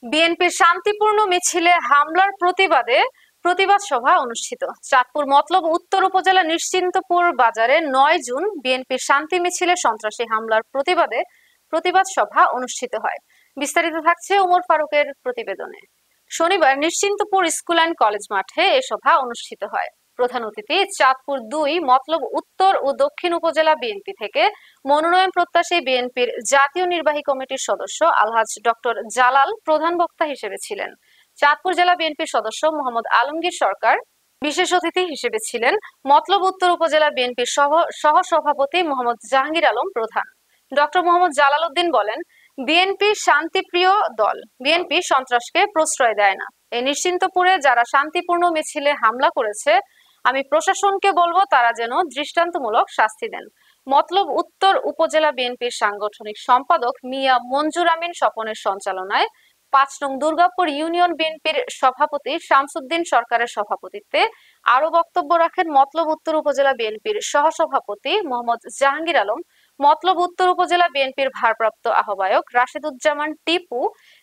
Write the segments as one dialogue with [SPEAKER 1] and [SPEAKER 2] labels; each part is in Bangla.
[SPEAKER 1] বিএনপির শান্তিপূর্ণ মিছিলে হামলার প্রতিবাদে প্রতিবাদ সভা অনুষ্ঠিত। চাঁদপুর মতলব উত্তর উপজেলা নিশ্চিন্তপুর বাজারে ৯ জুন বিএনপির শান্তি মিছিলে সন্ত্রাসী হামলার প্রতিবাদে প্রতিবাদ সভা অনুষ্ঠিত হয়। বিস্তারিত থাকছে ওমর ফারুকের প্রতিবেদনে। শনিবার নিশ্চিন্তপুর স্কুল অ্যান্ড কলেজ মাঠে এ সভা অনুষ্ঠিত হয়। প্রধান অতিথি চাঁদপুর ২ মতলব উত্তর ও দক্ষিণ উপজেলা বিএনপি থেকে মনোনয়ন প্রত্যাশী বিএনপির জাতীয় নির্বাহী কমিটির সদস্য আলহাজ ডক্টর জালাল প্রধান বক্তা হিসেবে ছিলেন। চাঁদপুর জেলা বিএনপির সদস্য মোহাম্মদ আলমগীর সরকার বিশেষ অতিথি হিসেবে ছিলেন। মতলব উত্তর উপজেলা বিএনপির সহ সভাপতি মোহাম্মদ জাহাঙ্গীর আলম প্রধান। ডক্টর মোহাম্মদ জালাল উদ্দিন বলেন, বিএনপি শান্তিপ্রিয় দল, বিএনপি সন্ত্রাসকে প্রশ্রয় দেয় না। এই নিশ্চিন্তপুরে যারা শান্তিপূর্ণ মিছিলে হামলা করেছে, আমি প্রশাসনকে বলবো তারা যেন দৃষ্টান্তমূলক শাস্তি দেন। মতলব উত্তর উপজেলা বিএনপির সাংগঠনিক সম্পাদক মিয়া মঞ্জুর আমিন স্বপনের সঞ্চালনায় ৫ নং দুর্গাপুর ইউনিয়ন বিএনপির সভাপতি শামসুদ্দিন সরকারের সভাপতিত্বে আরো বক্তব্য রাখেন মতলব উত্তর উপজেলা বিএনপির সহসভাপতি মোহাম্মদ জাহাঙ্গীর আলম, মতলব উত্তর উপজেলা বিএনপির ভারপ্রাপ্ত আহ্বায়ক রাশেদুজ্জামান টিপু,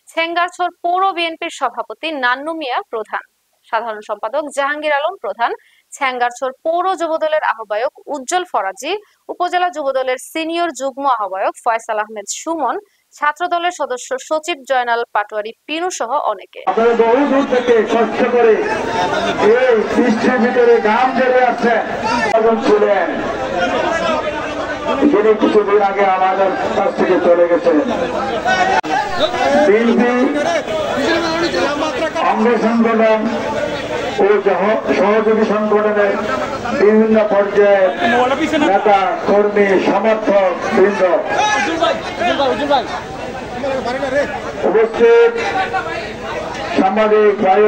[SPEAKER 1] ছেঙ্গারছড় পৌর বিএনপির সভাপতি নান্নু মিয়া প্রধান, সাধারণ সম্পাদক জাহাঙ্গীর আলম প্রধান, ছেঙ্গারছড় পৌর যুবদলের আহ্বায়ক উজ্জ্বল ফরাজি, উপজেলা যুবদলের সিনিয়র যুগ্ম আহ্বায়ক ফয়সাল আহমেদ সুমন, ছাত্র দলের সদস্য সচিব জয়নাল পাটোয়ারি পিনু সহ অনেকে।
[SPEAKER 2] বহু দূর থেকে কষ্ট করে এই বৃষ্টির ভিতরে ঘাম ঝরে আসছেন ছিলেন, যিনি কিছুদিন আগে আমাদের কাছ থেকে চলে গেছেন। বিএনপি অঙ্গ সংগঠন ও সহযোগী সংগঠনের বিভিন্ন পর্যায়ের নেতা কর্মী সমর্থক বৃন্দ উপস্থিত, সাংবাদিক ভাই